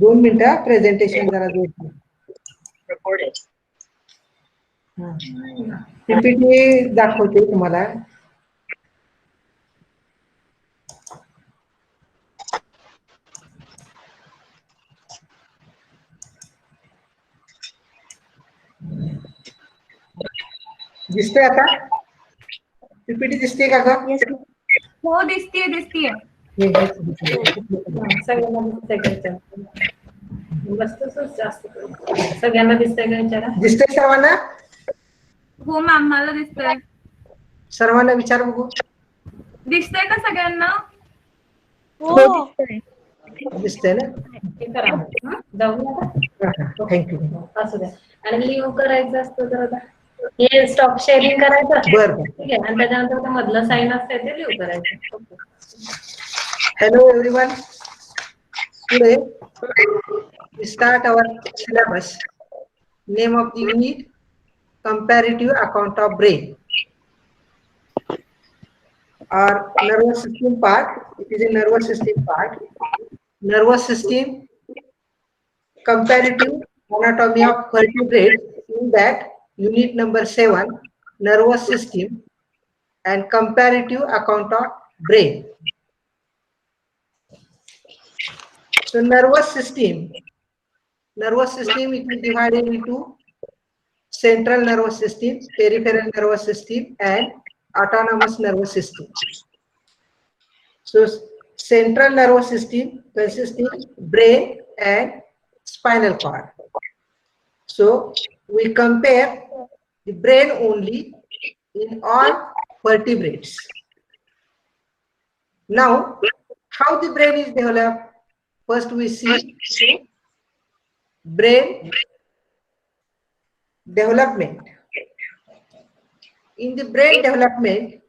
2 मिनिटं प्रेझेंटेशन जरा जोडतो. पीपीटी दाखवते तुम्हाला. दिसतंय आता? पीपीटी दिसते का ग? हो दिसतीये दिसतीये. सगळ्यांना दिसतंय का? बसतोच जास्त सगळ्यांना दिसतंय का विचारा? दिसतंय सर्वांना? हो मॅम मला दिसतंय. सर्वांना विचार बघू. दिसतंय का सगळ्यांना? हो दिसतंय. दिसतंय ना? हे करा जाऊ नका. थँक्यू. असू द्या. आणि लिव्ह करायचं असतं तर आता हे स्टॉप शेअरिंग करायचं. बरं. ठीक आहे. आणि त्याच्यानंतर ते मधलं साइन असते ते लिव्ह करायचं. Hello everyone. Today we start our syllabus. Name of the unit: comparative account of brain. Our nervous system part. It is a nervous system part. Nervous system, comparative anatomy of vertebrates. In that, unit number 7, nervous system, and comparative account of brain. So nervous system it is divided into central nervous system, peripheral nervous system, and autonomous nervous system. So central nervous system consists of brain and spinal cord. So we compare the brain only in all vertebrates. Now, how the brain is developed? First we see brain development. In the brain development,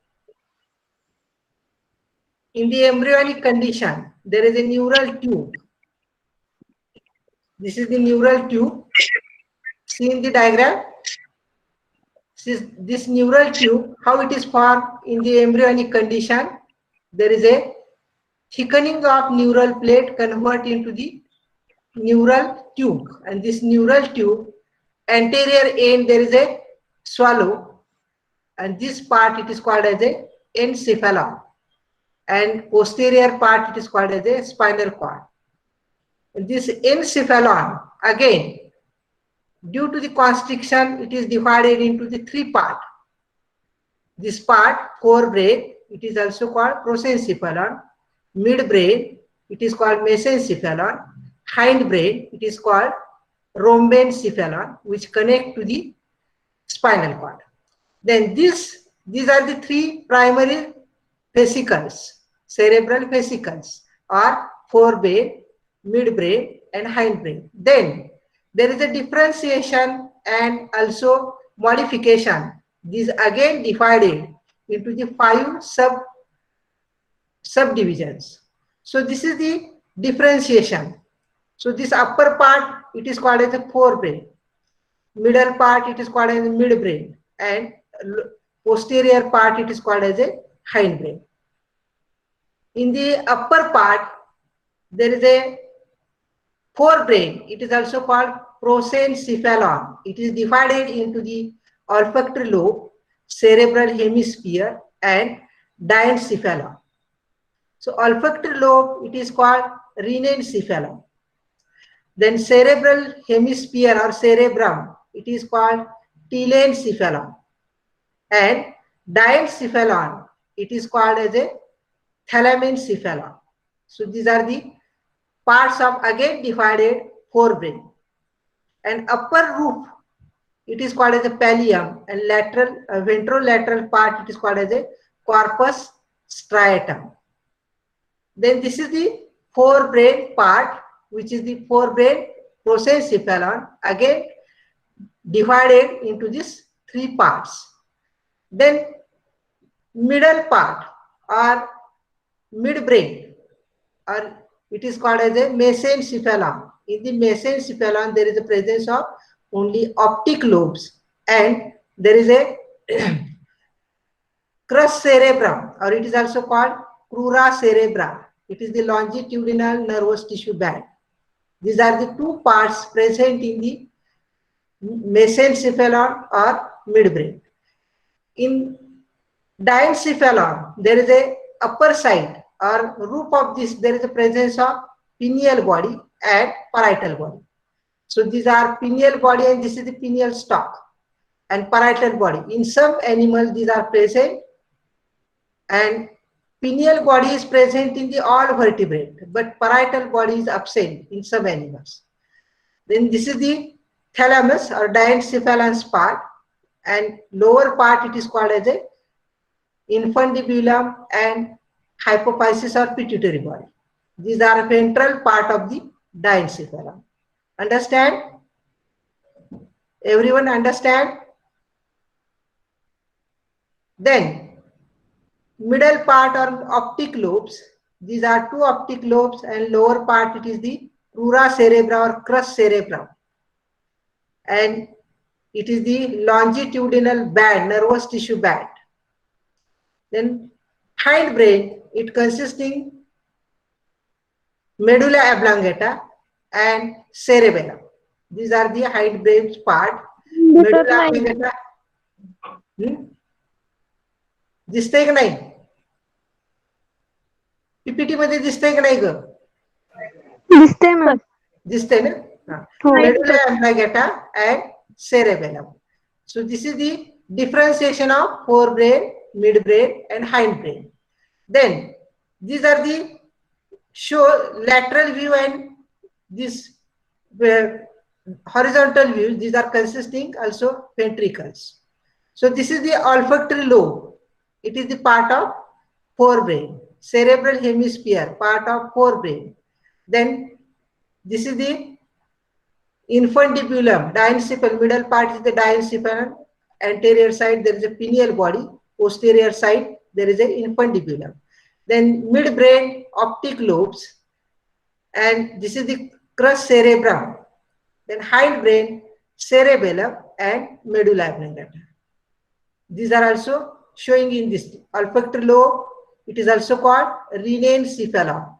in the embryonic condition, there is a neural tube. This is the neural tube. See in the diagram. This neural tube, how it is formed in the embryonic condition. There is a thickening of neural plate convert into the neural tube, and this neural tube, anterior end there is a swallow, and this part it is called as a encephalon, and posterior part it is called as a spinal cord. And this encephalon, again, due to the constriction, it is divided into the 3 parts. This part, forebrain, it is also called prosencephalon. Midbrain, it is called mesencephalon. Hindbrain, it is called rhombencephalon, which connect to the spinal cord. Then these are the 3 primary vesicles, cerebral vesicles, or forebrain, midbrain, and hindbrain. Then there is a differentiation and also modification. These again divided into the 5 subdivisions. So this is the differentiation. So this upper part, it is called as the forebrain. Middle part, it is called as the midbrain, and posterior part, it is called as a hindbrain. In the upper part, there is a forebrain. It is also called prosencephalon. It is divided into the olfactory lobe, cerebral hemisphere, and diencephalon. So olfactory lobe, it is called renencephalon. Then cerebral hemisphere or cerebrum, it is called telencephalon. And diencephalon, it is called as a thalamencephalon. So these are the parts of again divided forebrain. And upper roof, it is called as a pallium, and lateral ventrolateral part, it is called as a corpus striatum. Then this is the forebrain part, which is the forebrain prosencephalon, again divided into these 3 parts. Then middle part or midbrain, or it is called as a mesencephalon. In the mesencephalon, there is a presence of only optic lobes, and there is a crus cerebrum, or it is also called crura cerebra. It is the longitudinal nervous tissue band. These are the two parts present in the mesencephalon or midbrain. In diencephalon, there is a upper side or roof of this, there is a presence of pineal body and parietal body. So these are pineal body and this is the pineal stalk and parietal body. In some animals these are present, and pineal body is present in the all vertebrate, but parietal body is absent in some animals. Then this is the thalamus or diencephalon part, and lower part it is called as a infundibulum and hypophysis or pituitary body. These are ventral part of the diencephalon. Understand? Everyone understand? Then middle part are optic lobes. These are two optic lobes, and lower part it is the crura cerebra or crus cerebrum, and it is the longitudinal band, nervous tissue band. Then hindbrain, it consisting medulla oblongata and cerebellum. These are the hindbrain part. Medulla oblongata. दिसतंय का नाही? PPT मध्ये दिसतंय का नाही ग? दिसते ना. दिसतंय ना? Medulla oblongata and cerebellum. So this is the differentiation of forebrain, midbrain and hindbrain. Then these are the show lateral view and this horizontal view. These are consisting also ventricles. So this is the olfactory lobe. It is the part of forebrain. Cerebral hemisphere, part of forebrain. Then this is the infundibulum, diencephalon. Middle part is the diencephalon. Anterior side there is a pineal body. Posterior side there is a infundibulum. Then midbrain, optic lobes, and this is the crus cerebrum. Then hindbrain, cerebellum and medulla oblongata. These are also showing in this olfactory lobe. It is also called renencephalon.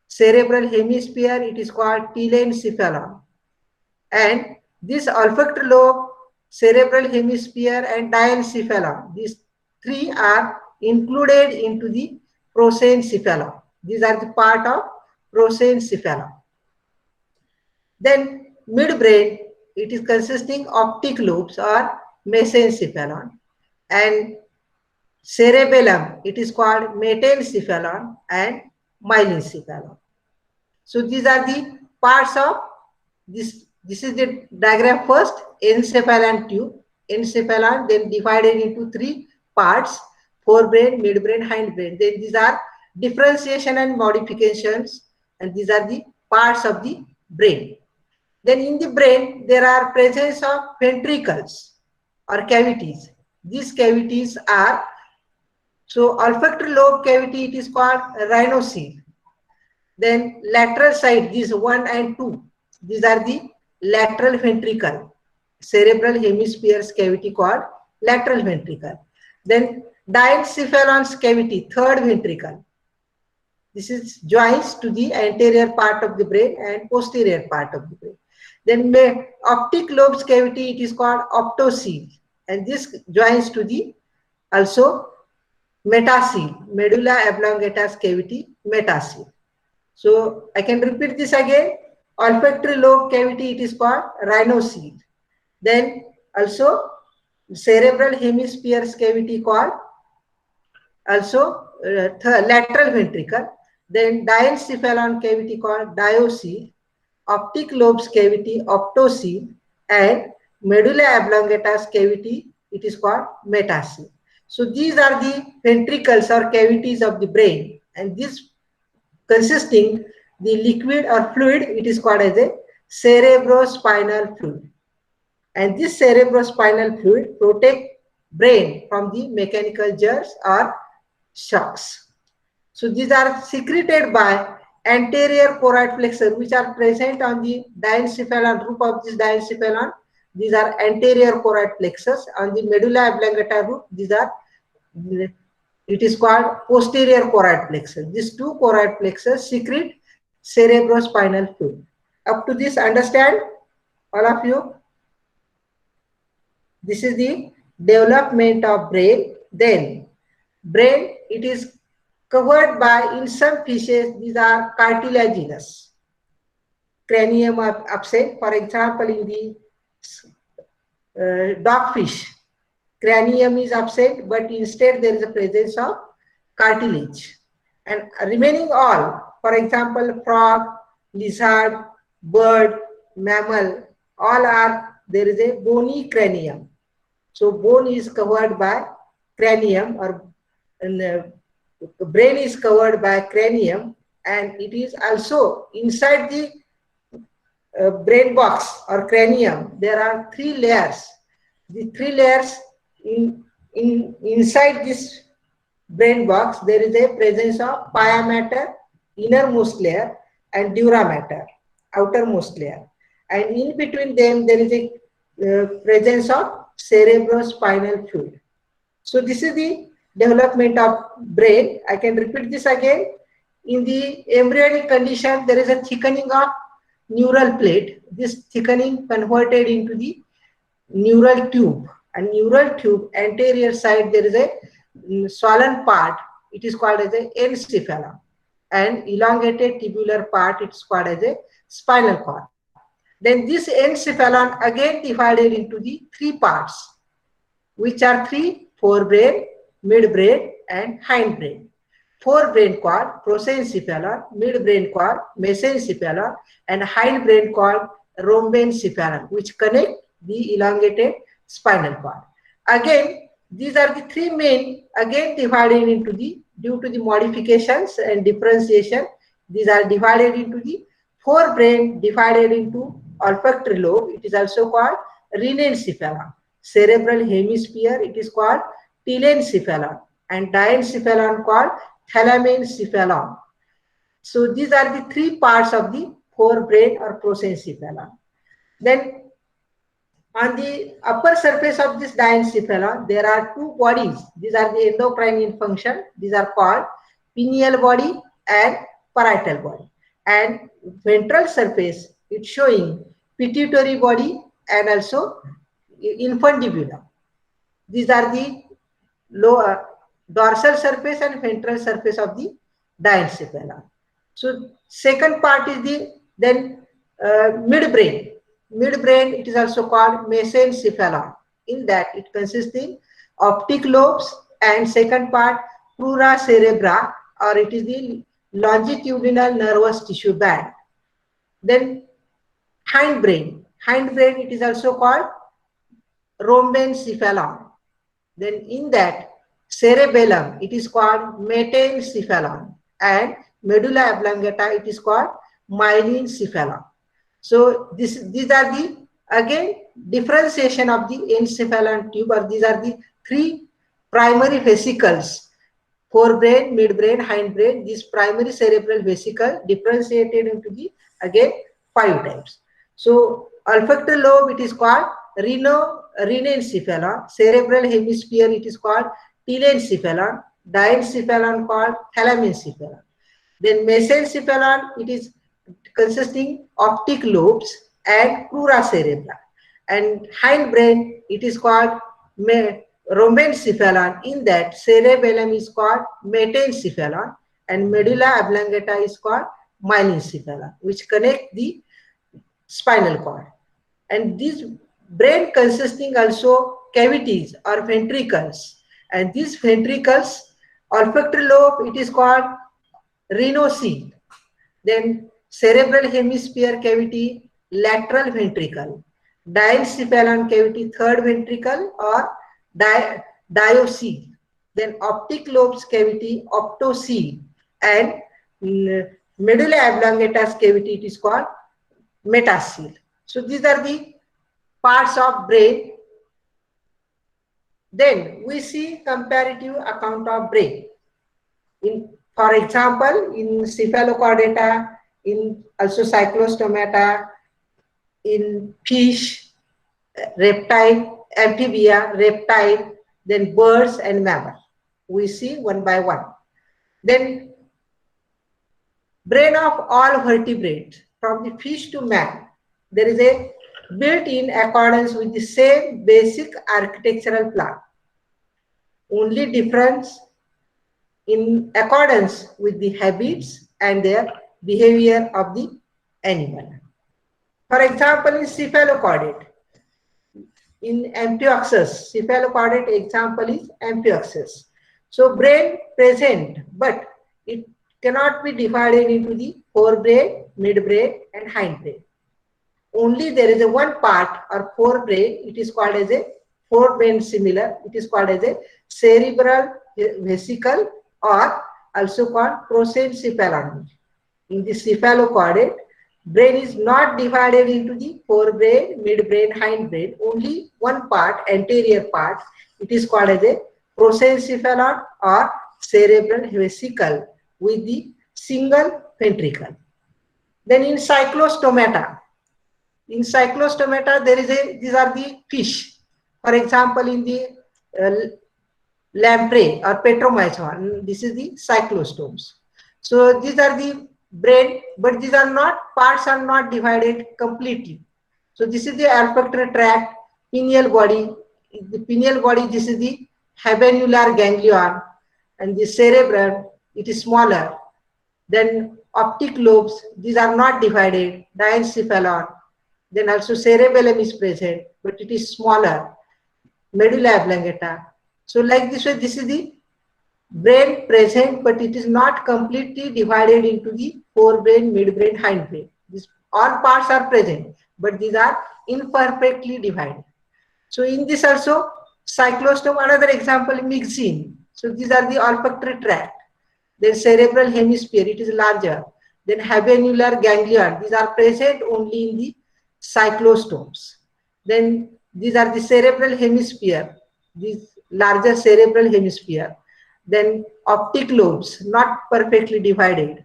Cerebral hemisphere, it is called telencephalon. And this olfactory lobe, cerebral hemisphere and diencephalon, these three are included into the prosencephalon. These are the part of prosencephalon. Then midbrain, it is consisting optic lobes or mesencephalon, and cerebellum, it is called metencephalon and myelencephalon. So these are the parts of this. This is the diagram first, encephalon tube. Encephalon then divided into three parts: forebrain, midbrain, hindbrain. Then these are differentiation and modifications, and these are the parts of the brain. Then in the brain there are presence of ventricles or cavities. These cavities are, so olfactory lobe cavity, it is called rhinocele. Then lateral side, these 1 and 2, these are the lateral ventricle. Cerebral hemisphere's cavity called lateral ventricle. Then diencephalon's cavity, third ventricle. This is joins to the anterior part of the brain and posterior part of the brain. Then optic lobe's cavity, it is called optocele, and this joins to the also metacele, medulla oblongata's cavity, metacele. So I can repeat this again. Olfactory lobe cavity, it is called rhinocele. Then also cerebral hemisphere's cavity called also lateral ventricle. Then diencephalon cavity called diocele. Optic lobe's cavity, optocele, and medulla oblongata's cavity, it is called metacele. So these are the ventricles or cavities of the brain, and this consisting the liquid or fluid, it is called as a cerebrospinal fluid. And this cerebrospinal fluid protect brain from the mechanical jerks or shocks. So these are secreted by anterior choroid plexus, which are present on the diencephalon, roof of this diencephalon. These are anterior choroid plexus. On the medulla oblongata roof, these are, it is called posterior choroid plexus. These two choroid plexus secrete cerebrospinal fluid. Up to this, understand all of you? This is the development of brain. Then brain, it is covered by, in some fishes, these are cartilaginous. Cranium are absent. For example, in the dogfish, cranium is absent, but instead there is a presence of cartilage. And remaining all, for example, frog, lizard, bird, mammal, all are, there is a bony cranium. So bone is covered by cranium, or the brain is covered by cranium, and it is also inside the brain box or cranium. There are three layers. The three layers, inside this brain box, there is a presence of pia mater, innermost layer, and dura mater, outermost layer. And in between them, there is a presence of cerebrospinal fluid. So this is the development of brain. I can repeat this again. In the embryonic condition, there is a thickening of neural plate. This thickening converted into the neural tube. And neural tube, anterior side, there is a swollen part. It is called as a encephalon. And elongated tubular part, it is called as a spinal cord. Then this encephalon again divided into the three parts, which are three: forebrain, midbrain, and hindbrain. Forebrain called prosencephalon, midbrain called mesencephalon, and hindbrain called rhombencephalon, which connect the elongated spinal cord. Again, these are the three main, again divided into the, due to the modifications and differentiation, these are divided into the forebrain, divided into olfactory lobe, it is also called renencephalon. Cerebral hemisphere, it is called telencephalon, and diencephalon called thalamencephalon. So these are the three parts of the forebrain or prosencephalon. Then on the upper surface of this diencephalon, there are two bodies. These are the endocrine function. These are called pineal body and parietal body. And ventral surface, it's showing pituitary body and also infundibulum. These are the lower dorsal surface and ventral surface of the diencephalon. So second part is the then midbrain. Midbrain, it is also called mesencephalon. In that, it consists in optic lobes, and second part crura cerebra, or it is the longitudinal nervous tissue band. Then hindbrain. Hindbrain, it is also called rhombencephalon. Then in that, cerebellum, it is called metencephalon, and medulla oblongata, it is called myelencephalon. So these are the, again, differentiation of the encephalon tube, or these are the three primary vesicles: forebrain, midbrain, hindbrain. This primary cerebral vesicle differentiated into the, again, 5 types. So olfactory lobe, it is called renencephalon. Cerebral hemisphere, it is called telencephalon. Diencephalon called thalamencephalon. Then mesencephalon, it is consisting optic lobes and crura cerebra. And hindbrain, it is called rhombencephalon. In that, cerebellum is called metencephalon, and medulla oblongata is called myelencephalon, which connect the spinal cord. And this brain consisting also cavities or ventricles, and these ventricles, olfactory lobe, it is called rhinocele. Then cerebral hemisphere cavity, lateral ventricle. Diencephalon cavity, third ventricle or diocele. Then optic lobes cavity, optocele. And medulla oblongata's cavity, it is called metacele. So these are the parts of brain. Then we see comparative account of brain. For example, in cephalochordata, in also cyclostomata, in fish, reptile, amphibia, reptile, then birds and mammal. We see one by one. Then brain of all vertebrates. from the fish to man, there is a built in accordance with the same basic architectural plan. Only difference in accordance with the habits and their behavior of the animal. For example, in cephalochordate, in amphioxus, cephalochordate example is amphioxus. So brain present, but it cannot be divided into the forebrain, midbrain, and hindbrain. Only there is a one part or forebrain. It is called as a forebrain similar. It is called as a cerebral vesicle or also called prosencephalon. In the cephalochordate, brain is not divided into the forebrain, midbrain, hindbrain. Only one part, anterior part. It is called as a prosencephalon or cerebral vesicle with the single ventricle. Then in cyclostomata, there is these are the fish. For example, in the lamprey or petromyzon, this is the cyclostomes. So these are the brain, but these are not, parts are not divided completely. So this is the olfactory tract, pineal body. The pineal body, this is the habenular ganglion, and the cerebrum, it is smaller. Then optic lobes, these are not divided, diencephalon. Then also cerebellum is present, but it is smaller, medulla oblongata. So like this way, this is the brain present, but it is not completely divided into the forebrain, midbrain, hindbrain. This, all parts are present, but these are imperfectly divided. So in this also, cyclostome, another example, myxine. So these are the olfactory tract. Then cerebral hemisphere, it is larger. Then habenular ganglion, these are present only in the cyclostomes. Then these are the cerebral hemisphere, these larger cerebral hemisphere. Then optic lobes, not perfectly divided.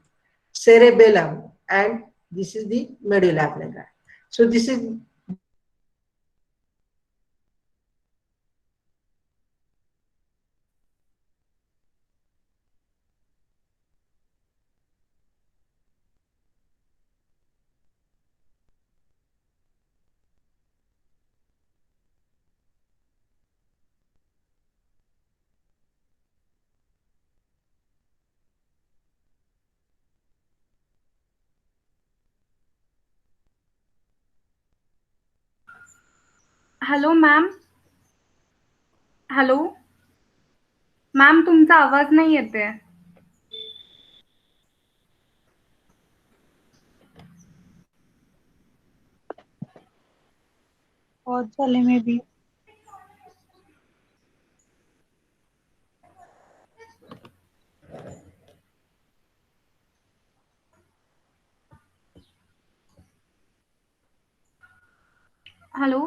Cerebellum, and this is the medulla oblongata. So this is hello ma'am. Hello ma'am, तुमचा आवाज नाही येते. बहुत झाले may be. Hello